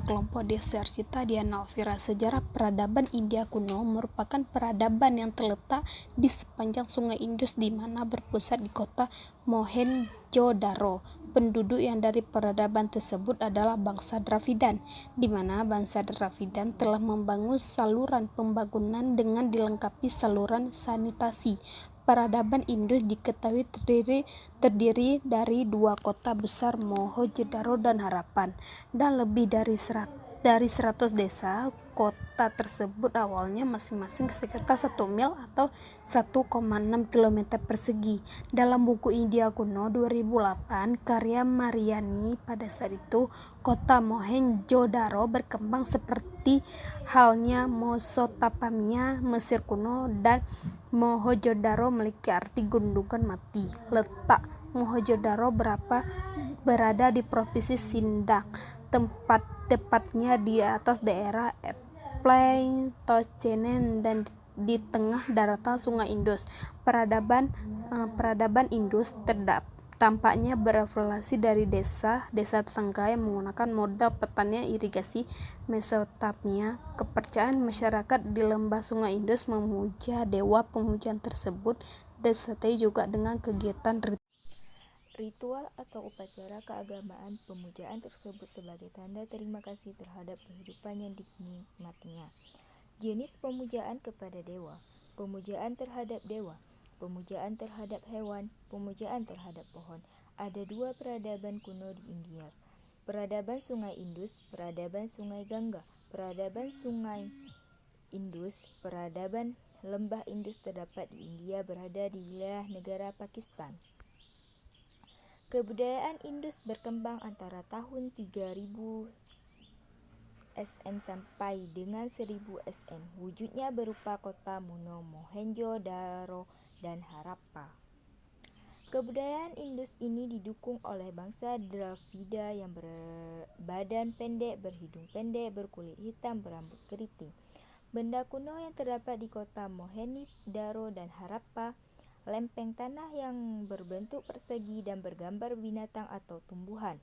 Kelompok Desertita Dianalvira. Sejarah peradaban India kuno merupakan peradaban yang terletak di sepanjang Sungai Indus di mana berpusat di kota Mohenjo-daro. Penduduk yang dari peradaban tersebut adalah bangsa Dravidan, di mana bangsa Dravidan telah membangun saluran pembangunan dengan dilengkapi saluran sanitasi. Peradaban Indus diketahui terdiri dari dua kota besar, Mohenjo-daro dan Harappan, dan lebih dari 100 desa. Kota tersebut awalnya masing-masing sekitar 1 mil atau 1,6 km persegi. Dalam buku India kuno 2008 karya Mariani, pada saat itu kota Mohenjo-daro berkembang seperti halnya Mesopotamia, Mesir kuno, dan Mohenjo-daro memiliki arti gundukan mati. Letak Mohenjo-daro berada di provinsi Sindh, tepatnya di atas daerah Pleistocene dan di tengah daratan Sungai Indus. Peradaban Indus tampaknya berevolusi dari desa tetangga yang menggunakan modal pertanian irigasi Mesopotamia. Kepercayaan masyarakat di lembah Sungai Indus memuja dewa pemujaan tersebut disertai juga dengan kegiatan ritual atau upacara keagamaan. Pemujaan tersebut sebagai tanda terima kasih terhadap kehidupan yang dinikmatinya. Jenis pemujaan kepada dewa: pemujaan terhadap dewa, pemujaan terhadap hewan, pemujaan terhadap pohon. Ada dua peradaban kuno di India: peradaban Sungai Indus, peradaban Sungai Gangga. Peradaban Sungai Indus, peradaban lembah Indus terdapat di India, berada di wilayah negara Pakistan. Kebudayaan Indus berkembang antara tahun 3000 SM sampai dengan 1000 SM. Wujudnya berupa kota Mohenjo-daro dan Harappa. Kebudayaan Indus ini didukung oleh bangsa Dravida yang berbadan pendek, berhidung pendek, berkulit hitam, berambut keriting. Benda kuno yang terdapat di kota Mohenjo-daro dan Harappa: lempeng tanah yang berbentuk persegi dan bergambar binatang atau tumbuhan,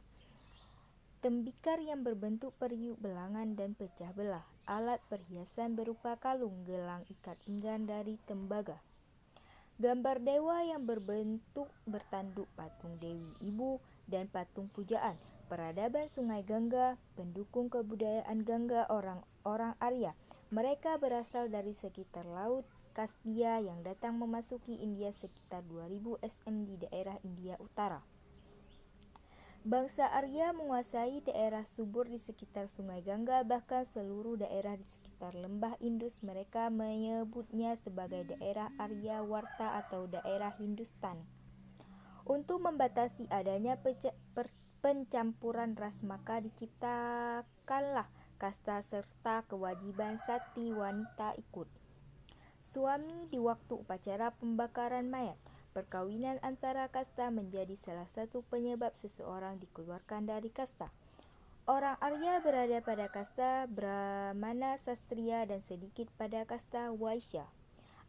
tembikar yang berbentuk periuk, belangan dan pecah belah, alat perhiasan berupa kalung, gelang ikat pinggang dari tembaga, gambar dewa yang berbentuk bertanduk, patung Dewi Ibu, dan patung pujaan. Peradaban Sungai Gangga. Pendukung kebudayaan Gangga orang Arya. Mereka berasal dari sekitar Laut Kaspia yang datang memasuki India sekitar 2000 SM di daerah India Utara. Bangsa Arya menguasai daerah subur di sekitar Sungai Gangga, bahkan seluruh daerah di sekitar lembah Indus. Mereka menyebutnya sebagai daerah Aryawarta atau daerah Hindustan. Untuk membatasi adanya pencampuran ras, maka diciptakanlah kasta serta kewajiban sati wanita ikut suami di waktu upacara pembakaran mayat. Perkawinan antara kasta menjadi salah satu penyebab seseorang dikeluarkan dari kasta. Orang Arya berada pada kasta Brahmana Sastriya dan sedikit pada kasta Vaishya.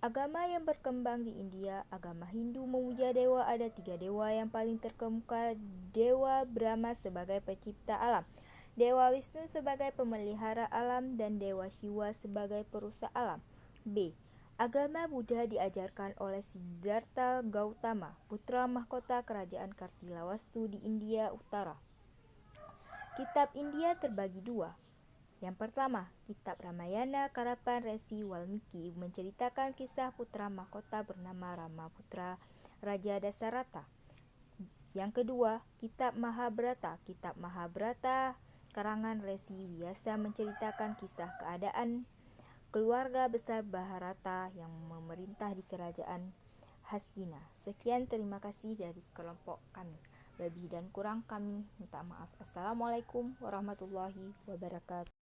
Agama yang berkembang di India. Agama Hindu memuja dewa. Ada 3 dewa yang paling terkemuka: Dewa Brahma sebagai pencipta alam, Dewa Wisnu sebagai pemelihara alam, dan Dewa Shiva sebagai perusak alam. B. Agama Buddha diajarkan oleh Siddhartha Gautama, putra mahkota kerajaan Kartilawastu di India Utara. Kitab India terbagi 2. Yang pertama, Kitab Ramayana karangan Resi Walmiki, menceritakan kisah putra mahkota bernama Ramaputra Raja Dasarata. Yang kedua, Kitab Mahabharata. Kitab Mahabharata karangan Resi Vyasa menceritakan kisah keadaan keluarga besar Bharata yang memerintah di kerajaan Hastina. Sekian, terima kasih dari kelompok kami. Lebih dan kurang kami minta maaf. Assalamualaikum warahmatullahi wabarakatuh.